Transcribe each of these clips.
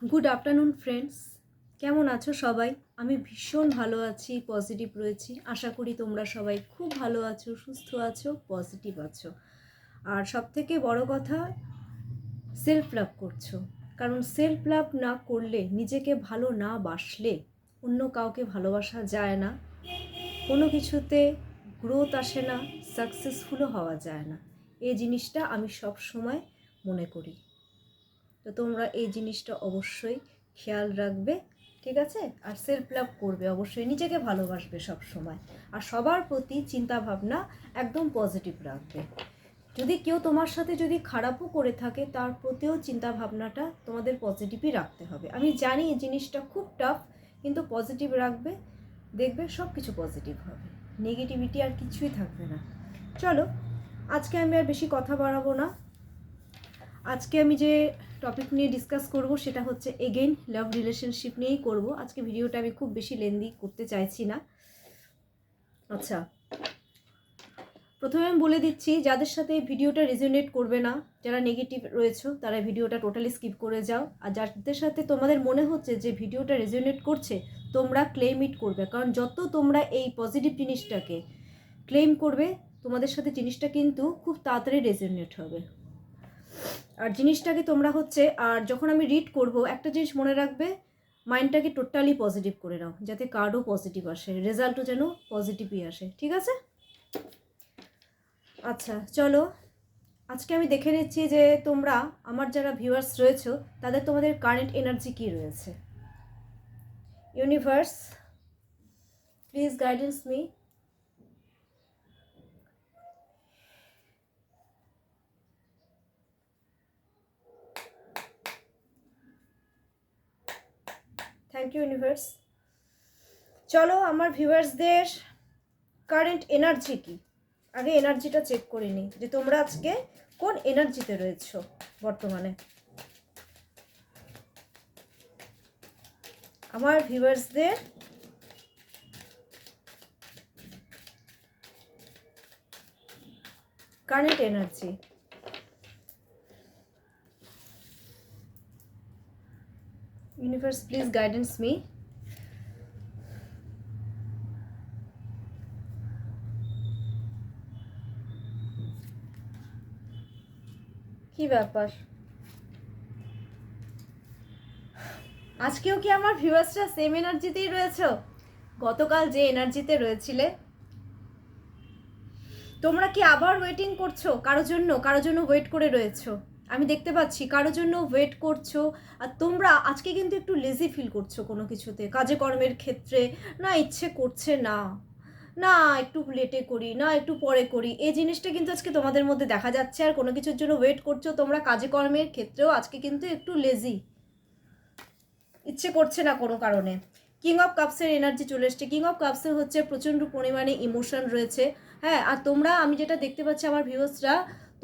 Good afternoon friends, কেমন আছো সবাই? আমি ভীষণ ভালো আছি, পজিটিভ রয়েছি। আশা করি তোমরা সবাই খুব ভালো আছো, সুস্থ আছো, পজিটিভ আছো। আর সবথেকে বড় কথা, সেলফ লাভ করছো। কারণ সেলফ লাভ না করলে, নিজেকে ভালো না বাসলে অন্য কাউকে ভালোবাসা যায় না, কোনো কিছুতে গ্রোথ আসে না, সাকসেসফুলও হওয়া যায় না। এই জিনিসটা আমি সব সময় মনে করি। তো তোমরা এই জিনিসটা অবশ্যই খেয়াল রাখবে, ঠিক আছে? আর সেলফ লাভ করবে, অবশ্যই নিজেকে ভালোবাসবে সব সময়। আর সবার প্রতি চিন্তা ভাবনা একদম পজিটিভ রাখবে। যদি কেউ তোমার সাথে যদি খারাপও করে থাকে, তার প্রতিও চিন্তা ভাবনাটা তোমাদের পজিটিভই রাখতে হবে। আমি জানি এই জিনিসটা খুব টাফ, কিন্তু পজিটিভ রাখবে, দেখবে সব কিছু পজিটিভ হবে, নেগেটিভিটি আর কিছুই থাকবে না। চলো, আজকে আমি আর বেশি কথা বাড়াবো না। আজকে আমি যে টপিক নিয়ে ডিসকাস করব সেটা হচ্ছে এগেইন লাভ রিলেশনশিপ নিয়েই করব। আজকে ভিডিওটা আমি খুব বেশি লেন্দি করতে চাইছি না। আচ্ছা, প্রথমে আমি বলে দিচ্ছি, যাদের সাথে ভিডিওটা রেজোনেট করবে না, যারা নেগেটিভ রয়েছে, তারা ভিডিওটা টোটালি স্কিপ করে যাও। আর যাদের সাথে তোমাদের মনে হচ্ছে যে ভিডিওটা রেজোনেট করছে, তোমরা ক্লেম ইট করবে। কারণ যত তোমরা এই পজিটিভ জিনিসটাকে ক্লেম করবে, তোমাদের সাথে জিনিসটা কিন্তু খুব তাড়াতাড়ি রেজোনেট হবে। আর জিনিসটাকে তোমরা হচ্ছে, আর যখন আমি রিড করব, একটা জিনিস মনে রাখবে, মাইন্ডটাকে টোটালি পজিটিভ করে নাও, যাতে কার্ডও পজিটিভ আসে, রেজাল্টও যেন পজিটিভই আসে, ঠিক আছে? আচ্ছা চলো, আজকে আমি দেখে নিচ্ছি যে তোমরা, আমার যারা ভিউয়ার্স রয়েছে, তাদের তোমাদের কারেন্ট এনার্জি কী রয়েছে। Universe, please guidance me. Thank you universe. চলো, আমার ভিউয়ার্সদের কারেন্ট এনার্জি কি, আগে এনার্জিটা চেক করে নিই যে তোমরা আজকে কোন এনার্জিতে রয়েছো বর্তমানে। আমার ভিউয়ার্সদের current energy. Universe, please guidance me. কি ব্যাপার, আজকেও কি আমার ভিউয়ার্সরা সেম এনার্জিতেই রয়েছো গতকাল যে এনার্জিতে রয়েছিলে? তোমরা কি আবার ওয়েটিং করছো কারোর জন্য ওয়েট করে রয়েছো? আমি দেখতে পাচ্ছি কারোর জন্য ওয়েট করছো। আর তোমরা আজকে কিন্তু একটু লেজি ফিল করছো কোনো কিছুতে, কাজে কর্মের ক্ষেত্রে। না ইচ্ছে করছে না, না একটু লেটে করি, না একটু পরে করি, এই জিনিসটা কিন্তু আজকে তোমাদের মধ্যে দেখা যাচ্ছে। আর কোনো কিছুর জন্য ওয়েট করছো তোমরা, কাজে কর্মের ক্ষেত্রেও আজকে কিন্তু একটু লেজি, ইচ্ছে করছে না কোনো কারণে। কিং অফ কাপসের এনার্জি চলে এসছে। কিং অফ কাপসের হচ্ছে প্রচণ্ড পরিমাণে ইমোশন রয়েছে। হ্যাঁ, আর তোমরা, আমি যেটা দেখতে পাচ্ছি আমার ভিউয়ার্সরা,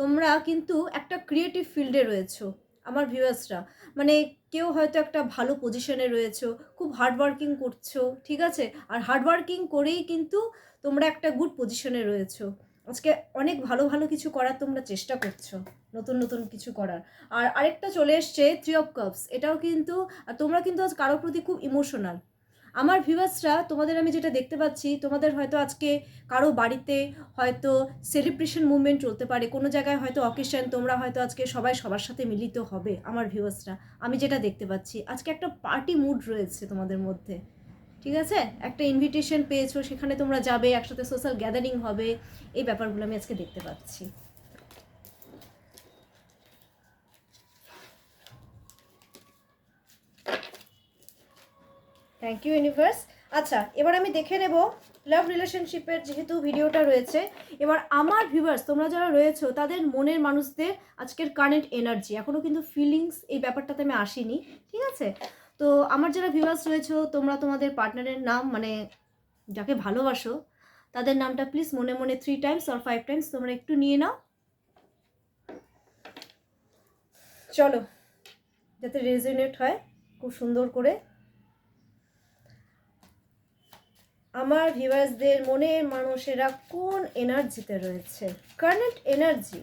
তোমরা কিন্তু একটা ক্রিয়েটিভ ফিল্ডে রয়েছো আমার ভিউয়ার্সরা। মানে কেউ হয়তো একটা ভালো পজিশনে রয়েছো, খুব হার্ডওয়ার্কিং করছো, ঠিক আছে? আর হার্ডওয়ার্কিং করেই কিন্তু তোমরা একটা গুড পজিশনে রয়েছো। আজকে অনেক ভালো ভালো কিছু করার তোমরা চেষ্টা করছো, নতুন নতুন কিছু করার। আর আরেকটা চলে এসছে থ্রি অফ কাপস, এটাও কিন্তু, আর তোমরা কিন্তু আজ কারোর প্রতি খুব ইমোশনাল। আমার ভিউয়ার্সরা, তোমাদের আমি যেটা দেখতে পাচ্ছি, তোমাদের হয়তো আজকে কারো বাড়িতে হয়তো সেলিব্রেশন মুভমেন্ট চলতে পারে, কোনো জায়গায় হয়তো অকেশন, তোমরা হয়তো আজকে সবাই সবার সাথে মিলিত হবে। আমার ভিউয়ার্সরা, আমি যেটা দেখতে পাচ্ছি, আজকে একটা পার্টি মুড রয়েছে তোমাদের মধ্যে, ঠিক আছে? একটা ইনভিটেশন পেয়েছো, সেখানে তোমরা যাবে, একসাথে সোশ্যাল গ্যাদারিং হবে, এই ব্যাপারগুলো আমি আজকে দেখতে পাচ্ছি। Thank you universe. আচ্ছা, এবার আমি দেখে নেব লাভ রিলেশনশিপের যেহেতু ভিডিওটা রয়েছে, এবার আমার ভিউয়ার্স তোমরা যারা রয়েছো, তাদের মনের মানুষদের আজকের কারেন্ট এনার্জি। এখনও কিন্তু ফিলিংস এই ব্যাপারটাতে আমি আসিনি, ঠিক আছে? তো আমার যারা ভিউয়ার্স রয়েছো, তোমরা তোমাদের পার্টনারের নাম, মানে যাকে ভালোবাসো, তাদের নামটা প্লিজ মনে মনে 3 টাইমস অর 5 টাইমস তোমরা একটু নিয়ে নাও। চলো, যাতে রেজোনেট হয় খুব সুন্দর করে। আমার ভিউয়ার্সদের মনের মানুষেরা কোন এনার্জিতে রয়েছে, current energy.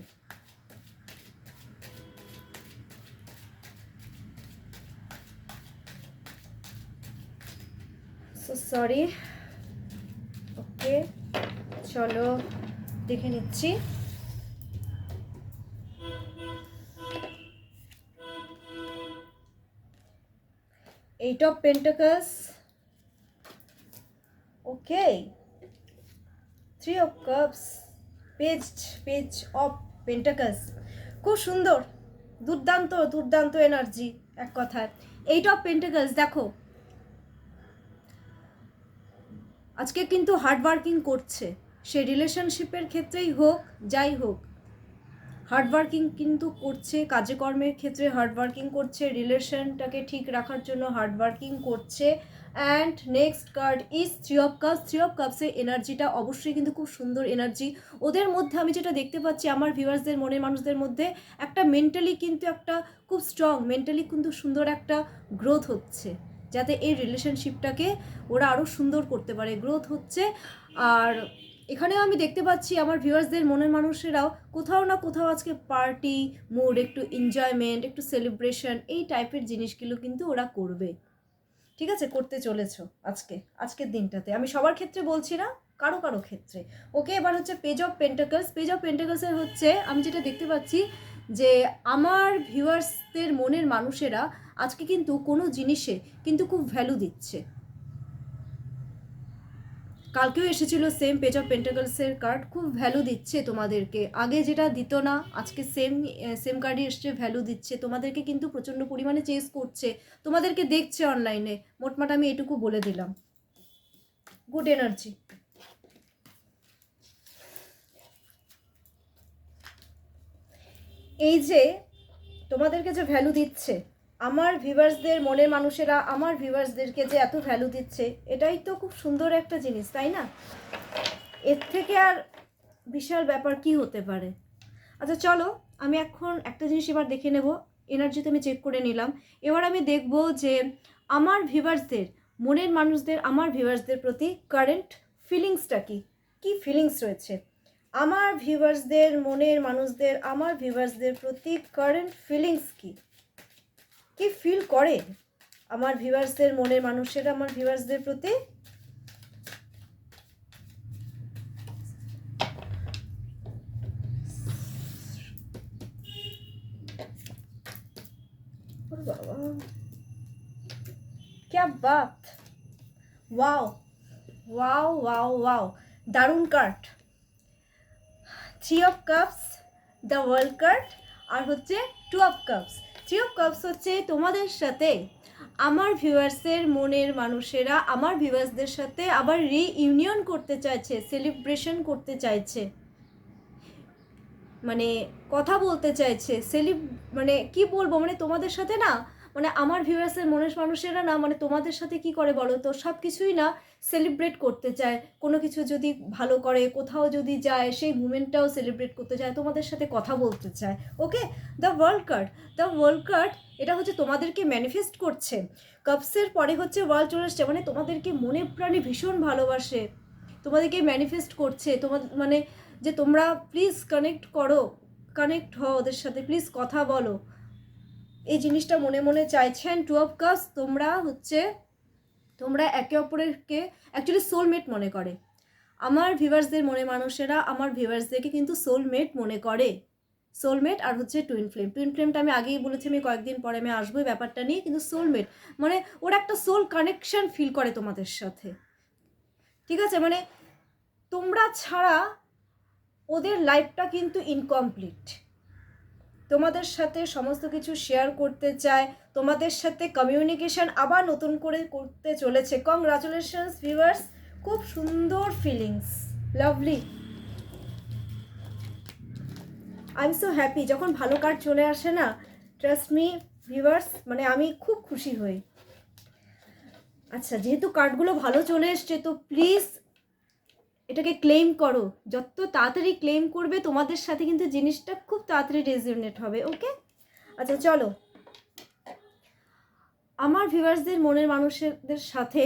So sorry. Okay, চলো দেখে নিচ্ছি। Eight of pentacles, okay, three of cups, page of pentacles. খুব সুন্দর, দুর্দান্ত দুর্দান্ত এনার্জি এক কথায়। এইট অফ পেন্টাকলস, দেখো আজকে কিন্তু হার্ড ওয়ার্কিং করছে, সে রিলেশনশিপের ক্ষেত্রেই হোক যাই হোক, হার্ড ওয়ার্কিং কিন্তু করছে, কাজে কর্মের ক্ষেত্রে হার্ড ওয়ার্কিং করছে, রিলেশনটাকে ঠিক রাখার জন্য হার্ড ওয়ার্কিং করছে। And next card is three of cups. Three of কাপসের এনার্জিটা অবশ্যই কিন্তু খুব সুন্দর এনার্জি। ওদের মধ্যে আমি যেটা দেখতে পাচ্ছি, আমার ভিউয়ার্সদের মনের মানুষদের মধ্যে একটা মেন্টালি কিন্তু একটা খুব স্ট্রং, মেন্টালি কিন্তু সুন্দর একটা গ্রোথ হচ্ছে, যাতে এই রিলেশনশিপটাকে ওরা আরও সুন্দর করতে পারে, গ্রোথ হচ্ছে। আর এখানেও আমি দেখতে পাচ্ছি আমার ভিউয়ার্সদের মনের মানুষেরাও কোথাও না কোথাও আজকে পার্টি মুড, একটু এনজয়মেন্ট, একটু সেলিব্রেশন, এই টাইপের জিনিসগুলো কিন্তু ওরা করবে, ঠিক আছে, করতে চলেছো আজকের দিনটাতে। আমি সবার ক্ষেত্রে বলছি না, কারো কারো ক্ষেত্রে। ওকে, এবার হচ্ছে page of pentacles. Page of পেন্টাকলসের হচ্ছে আমি যেটা দেখতে পাচ্ছি যে আমার ভিউয়ার্সদের মনের মানুষেরা আজকে কিন্তু কোনো জিনিসে কিন্তু খুব ভ্যালু দিচ্ছে। কালকেও এসেছিল সেম পেজ অফ পেন্টাকলসের কার্ড, খুব ভ্যালু দিচ্ছে তোমাদেরকে, আগে যেটা দিত না আজকে সেম কার্ডই এসছে, ভ্যালু দিচ্ছে তোমাদেরকে, কিন্তু প্রচণ্ড পরিমাণে চেস করছে, তোমাদেরকে দেখছে অনলাইনে, মোটমাট আমি এটুকু বলে দিলাম। Good energy. এই যে তোমাদেরকে যে ভ্যালু দিচ্ছে, আমার ভিউয়ার্সদের মনের মানুষেরা আমার ভিউয়ার্সদেরকে যে এত ভ্যালু দিচ্ছে, এটাই তো খুব সুন্দর একটা জিনিস, তাই না? এর থেকে আর বিশাল ব্যাপার কি হতে পারে? আচ্ছা চলো, আমি এখন একটা জিনিস এবার দেখে নেব, এনার্জি তো আমি চেক করে নিলাম, এবার আমি দেখব যে আমার ভিউয়ার্সদের মনের মানুষদের আমার ভিউয়ার্সদের প্রতি কারেন্ট ফিলিংসটা কি ফিলিংস রয়েছে। আমার ভিউয়ার্সদের মনের মানুষদের আমার ভিউয়ার্সদের প্রতি কারেন্ট ফিলিংস কি ফিল করে আমার ভিউয়ার্সদের মনের মানুষেরা আমার ভিউয়ার্সদের প্রতি। বাবা क्या बात, ওয়াও ওয়াও ওয়াও ওয়াও, দারুণ card. Three of cups, the world card, আর হচ্ছে two of cups. Three of cups হচ্ছে তোমাদের সাথে আমার ভিউয়ার্সের মনের মানুষেরা আমার ভিউয়ার্সদের সাথে আবার রিইউনিয়ন করতে চাইছে, সেলিব্রেশন করতে চাইছে, মানে কথা বলতে চাইছে, মানে কি বলবো, মানে তোমাদের সাথে না, মানে আমার ভিউয়ার্সের মনের মানুষেরা না, মানে তোমাদের সাথে কি করে বলো তো, সব কিছুই না সেলিব্রেট করতে চায়, কোনো কিছু যদি ভালো করে, কোথাও যদি যায় সেই মুমেন্টটাও সেলিব্রেট করতে চায়, তোমাদের সাথে কথা বলতে চায়। Okay, the world card, the world card এটা হচ্ছে তোমাদেরকে ম্যানিফেস্ট করছে। কাপসের পরে হচ্ছে ওয়ার্ল্ড চলে আসছে, মানে তোমাদেরকে মনে প্রাণে ভীষণ ভালোবাসে, তোমাদেরকে ম্যানিফেস্ট করছে, তোমাদের মানে যে তোমরা প্লিজ কানেক্ট হও ওদের সাথে, প্লিজ কথা বলো, এই জিনিসটা মনে মনে চাইছেন। টু অফ কাপস, তোমরা একে অপরকে অ্যাকচুয়ালি সোলমেট মনে করে, আমার ভিউয়ার্সদের মনে মানুষেরা আমার ভিউয়ার্সদেরকে কিন্তু সোলমেট মনে করে, সোলমেট। আর হচ্ছে টুইন ফ্লেমটা আমি আগেই বলেছি, আমি কয়েকদিন পরে আমি আসবো ব্যাপারটা নিয়ে, কিন্তু সোলমেট মানে ওরা একটা সোল কানেকশন ফিল করে তোমাদের সাথে, ঠিক আছে, মানে তোমরা ছাড়া ওদের লাইফটা কিন্তু ইনকমপ্লিট, তোমাদের সাথে সমস্ত কিছু শেয়ার করতে চায়, তোমাদের সাথে কমিউনিকেশন আবার নতুন করে করতে চলেছে। কংগ্রাচুলেশনস ভিউয়ার্স, খুব সুন্দর feelings, lovely, I am so happy. যখন ভালো কার্ড চলে আসে না, ট্রাস্ট মি ভিউয়ার্স, মানে আমি খুব খুশি হই। আচ্ছা, যেহেতু কার্ডগুলো ভালো চলে এসছে, তো প্লিজ এটাকে ক্লেম করো, যত তাড়াতাড়ি ক্লেম করবে তোমাদের সাথে কিন্তু জিনিসটা খুব তাড়াতাড়ি রেজোনেট হবে। ওকে, আচ্ছা চলো, আমার ভিউয়ার্সদের মনের মানুষদের সাথে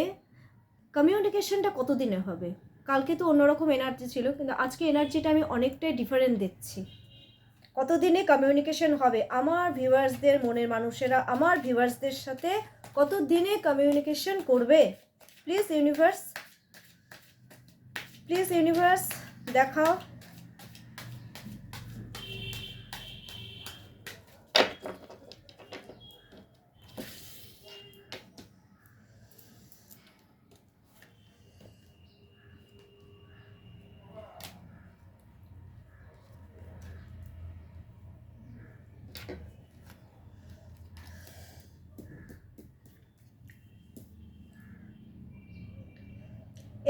কমিউনিকেশনটা কতদিনে হবে? কালকে তো অন্যরকম এনার্জি ছিল, কিন্তু আজকে এনার্জিটা আমি অনেকটাই ডিফারেন্ট দেখছি। কতদিনে কমিউনিকেশন হবে আমার ভিউয়ার্সদের মনের মানুষেরা আমার ভিউয়ার্সদের সাথে, কতদিনে কমিউনিকেশন করবে? প্লিজ ইউনিভার্স, প্লিজ ইউনিভার্স দেখাও।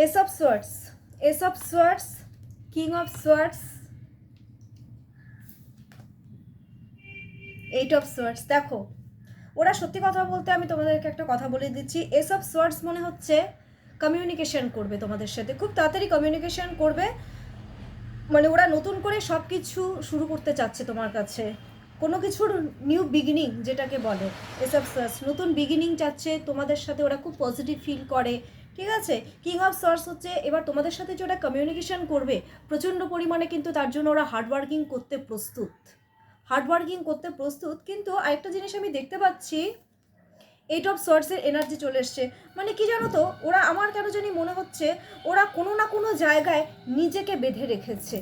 Ace of Swords, Ace of Swords, King of Swords, Eight of Swords। দেখো ওরা সত্যি কথা বলতে, আমি তোমাদেরকে একটা কথা বলে দিচ্ছি, Ace of Swords মনে হচ্ছে কমিউনিকেশন করবে তোমাদের সাথে, খুব তাড়াতাড়ি কমিউনিকেশন করবে। মানে ওরা নতুন করে সব কিছু শুরু করতে চাচ্ছে তোমার কাছে, কোনো কিছুর নিউ বিগিনিং যেটাকে বলে Ace of Swords, নতুন বিগিনিং চাচ্ছে তোমাদের সাথে, ওরা খুব পজিটিভ ফিল করে, ঠিক আছে। কিং অফ সোয়ার্ডস হচ্ছে এবার তোমাদের সাথে যে ওরা কমিউনিকেশন করবে প্রচণ্ড পরিমাণে, কিন্তু তার জন্য ওরা হার্ডওয়ার্কিং করতে প্রস্তুত, হার্ডওয়ার্কিং করতে প্রস্তুত। কিন্তু আরেকটা জিনিস আমি দেখতে পাচ্ছি, এইট অফ সোয়ার্ডসের এনার্জি চলে এসছে। মানে কি জানো তো, ওরা আমার কেন জানি মনে হচ্ছে ওরা কোনো না কোনো জায়গায় নিজেকে বেঁধে রেখেছে।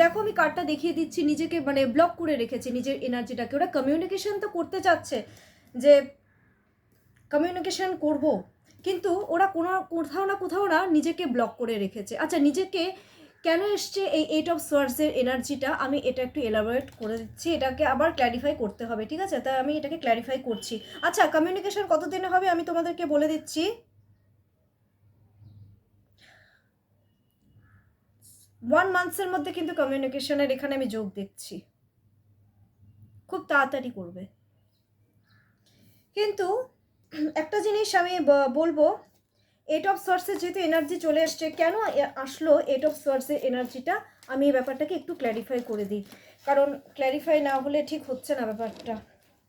দেখো আমি কার্ডটা দেখিয়ে দিচ্ছি, নিজেকে মানে ব্লক করে রেখেছে নিজের এনার্জিটাকে। ওরা কমিউনিকেশন তো করতে চাচ্ছে যে কমিউনিকেশন করব, কিন্তু ওরা কোথাও না নিজেকে ব্লক করে রেখেছে। আচ্ছা নিজেকে কেন এসছে এই এইট অফ সোয়ার্ডসের এনার্জিটা, আমি এটা একটু এলাবোরেট করে দিচ্ছি, এটাকে আবার ক্ল্যারিফাই করতে হবে, ঠিক আছে। তাই আমি এটাকে ক্ল্যারিফাই করছি। আচ্ছা কমিউনিকেশন কতদিনে হবে আমি তোমাদেরকে বলে দিচ্ছি। 1 মান্থসের মধ্যে কিন্তু কমিউনিকেশনের এখানে আমি যোগ দেখছি, খুব তাড়াতাড়ি করবে। কিন্তু একটা জিনিস আমি বলবো, এইট অফ সোয়ার্ডসের যেহেতু এনার্জি চলে এসছে, কেন আসলো এইট অফ সোয়ার্ডসের এনার্জিটা, আমি এই ব্যাপারটাকে একটু ক্ল্যারিফাই করে দিই, কারণ ক্ল্যারিফাই না হলে ঠিক হচ্ছে না ব্যাপারটা,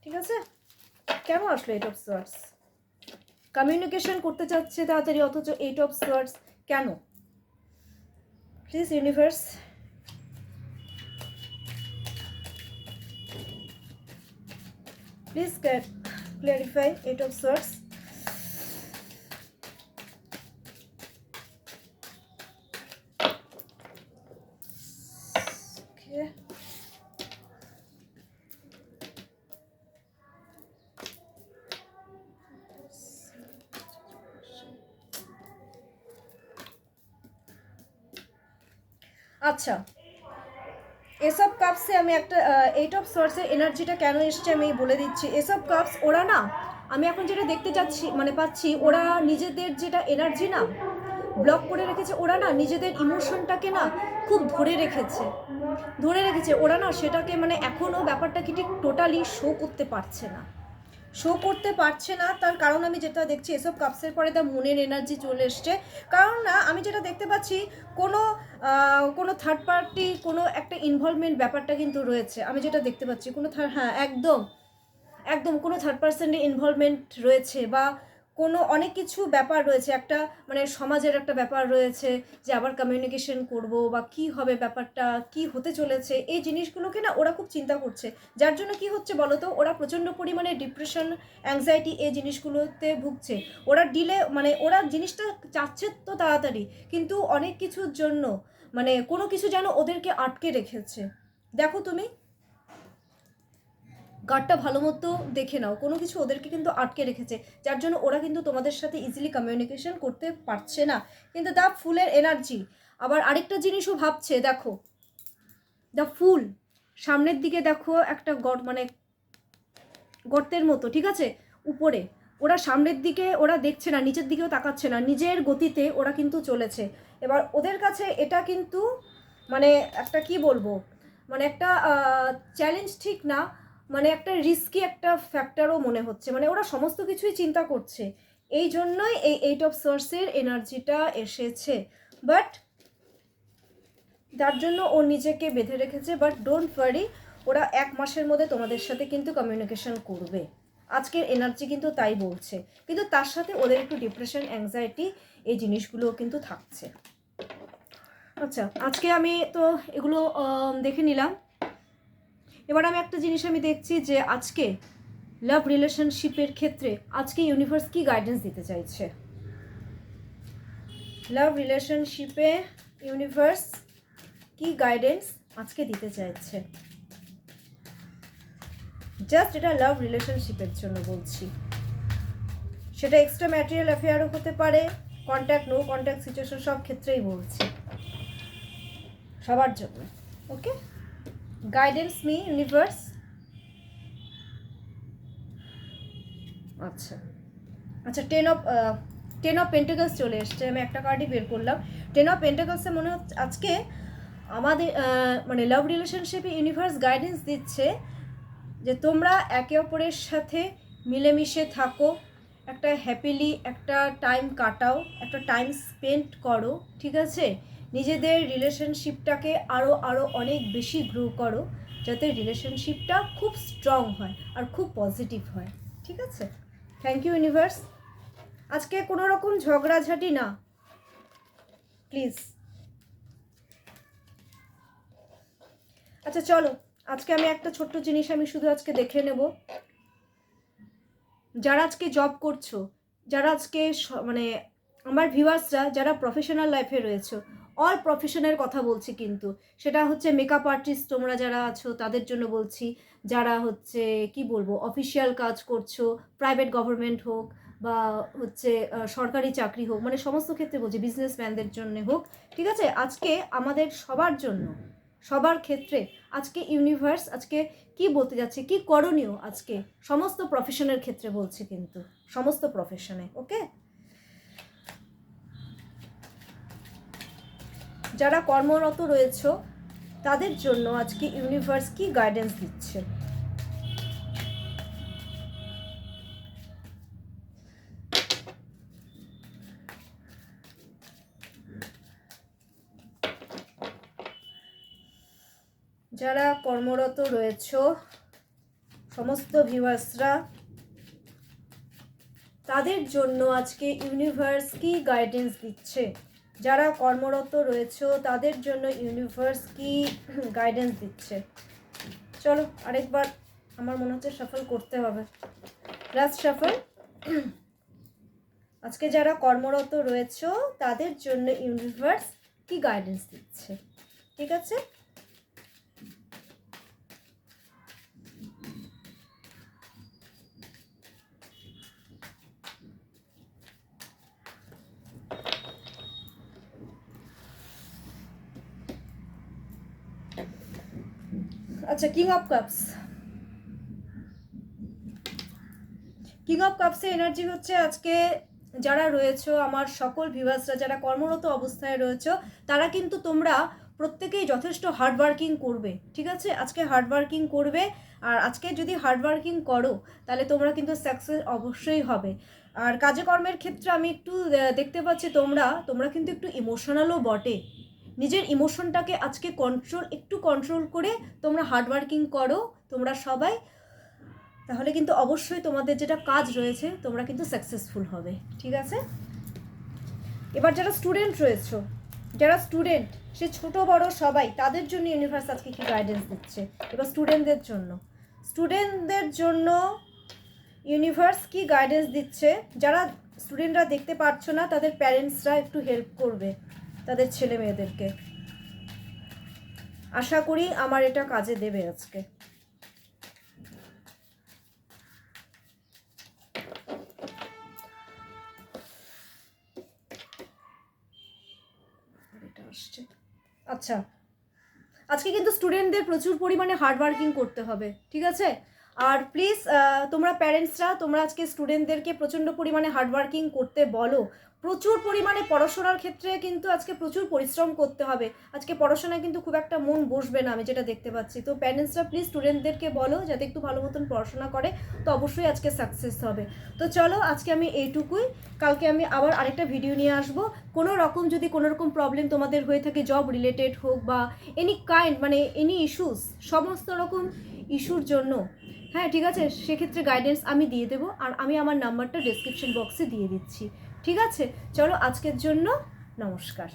ঠিক আছে। কেন আসলো এইট অফ সোয়ার্ডস, কমিউনিকেশন করতে চাচ্ছে তাড়াতাড়ি, অথচ এইট অফ সোয়ার্ডস কেন? Please universe please clarify eight of swords. আচ্ছা এস অফ কাপসে আমি একটা এইট অফ সোয়ার্ডসের এনার্জিটা কেন এসছে আমি বলে দিচ্ছি। এস অফ কাপস ওরা না, আমি এখন যেটা দেখতে চাচ্ছি মানে পাচ্ছি, ওরা নিজেদের যেটা এনার্জি না ব্লক করে রেখেছে, ওরা না নিজেদের ইমোশনটাকে না খুব ধরে রেখেছে ওরা না সেটাকে মানে এখনও ব্যাপারটাকে ঠিক টোটালি শো করতে পারছে না। তার কারণ আমি যেটা দেখছি, এসব কাপসের পরে তার মনের এনার্জি চলে এসছে। কারণ না আমি যেটা দেখতে পাচ্ছি, কোনো থার্ড পার্টি কোনো একটা ইনভলভমেন্ট ব্যাপারটা কিন্তু রয়েছে, আমি যেটা দেখতে পাচ্ছি হ্যাঁ একদম কোনো থার্ড পার্সনের ইনভলভমেন্ট রয়েছে, বা কোনো অনেক কিছু ব্যাপার রয়েছে, একটা মানে সমাজের একটা ব্যাপার রয়েছে যে আবার কমিউনিকেশন করব বা কি হবে ব্যাপারটা, কি হতে চলেছে, এই জিনিসগুলোকে না ওরা খুব চিন্তা করছে। যার জন্য কি হচ্ছে বলো তো, ওরা প্রচণ্ড পরিমাণে ডিপ্রেশন, অ্যাংজাইটি এই জিনিসগুলোতে ভুগছে। ওরা মানে ওরা জিনিসটা চাচ্ছে তো তাড়াতাড়ি, কিন্তু অনেক কিছুর জন্য মানে কোনো কিছু যেন ওদেরকে আটকে রেখেছে। দেখো তুমি কার্ডটা ভালো মতো দেখে নাও, কোনো কিছু ওদেরকে কিন্তু আটকে রেখেছে, যার জন্য ওরা কিন্তু তোমাদের সাথে ইজিলি কমিউনিকেশন করতে পারছে না। কিন্তু দ্য ফুলের এনার্জি আবার আরেকটা জিনিসও ভাবছে, দেখো দ্য ফুল সামনের দিকে দেখো একটা মানে গর্তের মতো, ঠিক আছে, উপরে ওরা সামনের দিকে ওরা দেখছে না, নিচের দিকেও তাকাচ্ছে না, নিজের গতিতে ওরা কিন্তু চলেছে। এবার ওদের কাছে এটা কিন্তু মানে একটা কি বলবো, মানে একটা চ্যালেঞ্জ ঠিক না, মানে একটা রিস্কি একটা ফ্যাক্টরও মনে হচ্ছে। মানে ওরা সমস্ত কিছুই চিন্তা করছে, এই জন্যই এই এইট অফ সোর্সের এনার্জিটা এসেছে। বাট যার জন্য ও নিজেকে বেঁধে রেখেছে। বাট ডোন্ট ওয়ারি, ওরা 1 মাসের মধ্যে তোমাদের সাথে কিন্তু কমিউনিকেশন করবে, আজকের এনার্জি কিন্তু তাই বলছে। কিন্তু তার সাথে ওদের একটু ডিপ্রেশন, অ্যাংজাইটি এই জিনিসগুলোও কিন্তু থাকছে। আচ্ছা আজকে আমি তো এগুলো দেখে নিলাম। এবার আমি একটা জিনিস আমি দেখছি যে আজকে লাভ রিলেশনশিপের ক্ষেত্রে আজকে ইউনিভার্স কি গাইডেন্স দিতে চাইছে। লাভ রিলেশনশিপে ইউনিভার্স কি গাইডেন্স আজকে দিতে চাইছে? জাস্ট এটা লাভ রিলেশনশিপের জন্য বলছি। সেটা এক্সট্রা ম্যাটেরিয়াল অ্যাফেয়ারও হতে পারে, কন্ট্যাক্ট নো কন্ট্যাক্ট সিচুয়েশন, সব ক্ষেত্রেই বলছি, সবার জন্য। ওকে, গাইডেন্স মি ইউনিভার্স। আচ্ছা আচ্ছা, টেন অফ পেন্টাকলস চলে এসছে। আমি একটা কার্ডই বের করলাম। টেন অফ পেন্টাকলসে মনে হচ্ছে আজকে আমাদের মানে লাভ রিলেশনশিপে ইউনিভার্স গাইডেন্স দিচ্ছে যে তোমরা একে অপরের সাথে মিলেমিশে থাকো, একটা হ্যাপিলি একটা টাইম কাটাও, একটা টাইম স্পেন্ড করো, ঠিক আছে? নিজেদের রিলেশনশিপটাকে আরও অনেক বেশি গ্রো করো, যাতে রিলেশনশিপটা খুব স্ট্রং হয় আর খুব পজিটিভ হয়, ঠিক আছে? Thank you universe. আজকে কোনো রকম ঝগড়াঝাটি না, প্লিজ। আচ্ছা চলো, আজকে আমি একটা ছোট্ট জিনিস আমি শুধু আজকে দেখে নেব। যারা আজকে জব করছো, যারা আজকে মানে আমার ভিউয়ার্সরা যারা প্রফেশনাল লাইফে রয়েছে, অল প্রফেশনের কথা বলছি, কিন্তু সেটা হচ্ছে মেকআপ আর্টিস্ট তোমরা যারা আছো তাদের জন্য বলছি, যারা হচ্ছে কি বলবো অফিসিয়াল কাজ করছো, প্রাইভেট গভর্নমেন্ট হোক বা হচ্ছে সরকারি চাকরি হোক, মানে সমস্ত ক্ষেত্রে বলছি, বিজনেসম্যানদের জন্য হোক, ঠিক আছে? আজকে আমাদের সবার জন্য, সবার ক্ষেত্রে আজকে ইউনিভার্স আজকে কি বলতে যাচ্ছে, কি করণীয় আজকে সমস্ত প্রফেশনের ক্ষেত্রে বলছি, কিন্তু সমস্ত প্রফেশনে। ওকে, যারা কর্মরত রয়েছে তাদের জন্য আজকে ইউনিভার্স কি গাইডেন্স দিচ্ছে? যারা কর্মরত রয়েছে সমস্ত ভিউয়ার্সরা, তাদের জন্য আজকে ইউনিভার্স কি গাইডেন্স দিচ্ছে? যারা কর্মরত রয়েছে তাদের জন্য ইউনিভার্স কি গাইডেন্স দিচ্ছে? চলো আরেকবার, আমার মনে হচ্ছে শাফল করতে হবে, লাস্ট শাফল। আজকে যারা কর্মরত রয়েছে তাদের জন্য ইউনিভার্স কি গাইডেন্স দিচ্ছে? ঠিক আছে, আচ্ছা king of cups. King of কাপসের এনার্জি হচ্ছে আজকে যারা রয়েছে আমার সকল ভিউয়ার্সরা যারা কর্মরত অবস্থায় রয়েছে, তারা কিন্তু তোমরা প্রত্যেকেই যথেষ্ট হার্ডওয়ার্কিং করবে, ঠিক আছে? আজকে হার্ডওয়ার্কিং করবে, আর আজকে যদি হার্ডওয়ার্কিং করো তাহলে তোমরা কিন্তু সাকসেস অবশ্যই হবে। আর কাজে কর্মের ক্ষেত্রে আমি একটু দেখতে পাচ্ছি তোমরা কিন্তু একটু ইমোশনালও বটে। নিজের ইমোশনটাকে আজকে একটু কন্ট্রোল করে তোমরা হার্ডওয়ার্কিং করো তোমরা সবাই, তাহলে কিন্তু অবশ্যই তোমাদের যেটা কাজ রয়েছে তোমরা কিন্তু সাকসেসফুল হবে, ঠিক আছে? এবার যারা স্টুডেন্ট রয়েছে, যারা স্টুডেন্ট সে ছোট বড় সবাই, তাদের জন্য ইউনিভার্স আজকে কি গাইডেন্স দিচ্ছে? এবার স্টুডেন্টদের জন্য ইউনিভার্স কি গাইডেন্স দিচ্ছে? যারা স্টুডেন্টরা দেখতে পাচ্ছ না তাদের প্যারেন্টসরা একটু হেল্প করবে তাদের ছেলে মেয়েদেরকে, আশা করি আমার এটা কাজে দেবে আজকে। আচ্ছা, আজকে কিন্তু স্টুডেন্টদের প্রচুর পরিমাণে হার্ডওয়ার্কিং করতে হবে, ঠিক আছে? আর প্লিজ তোমরা প্যারেন্টসরা তোমরা আজকে স্টুডেন্টদেরকে প্রচণ্ড পরিমাণে হার্ডওয়ার্কিং করতে বলো, প্রচুর পরিমাণে পড়াশোনার ক্ষেত্রে কিন্তু আজকে প্রচুর পরিশ্রম করতে হবে। আজকে পড়াশোনায় কিন্তু খুব একটা মন বসবে না, আমি যেটা দেখতে পাচ্ছি। তো প্যারেন্টসরা প্লিজ স্টুডেন্টদেরকে বলো যাতে একটু ভালো মতন পড়াশোনা করে, তো অবশ্যই আজকে সাকসেস হবে। তো চলো আজকে আমি এইটুকুই, কালকে আমি আবার আরেকটা ভিডিও নিয়ে আসবো। কোনো রকম প্রবলেম তোমাদের হয়ে থাকে, জব রিলেটেড হোক বা এনি কাইন্ড মানে এনি ইস্যুস, সমস্ত রকম ইস্যুর জন্য, হ্যাঁ ঠিক আছে, সেক্ষেত্রে গাইডেন্স আমি দিয়ে দেবো, আর আমি আমার নাম্বারটা ডেসক্রিপশন বক্সে দিয়ে দিচ্ছি, ঠিক আছে? চলো আজকের জন্য নমস্কার।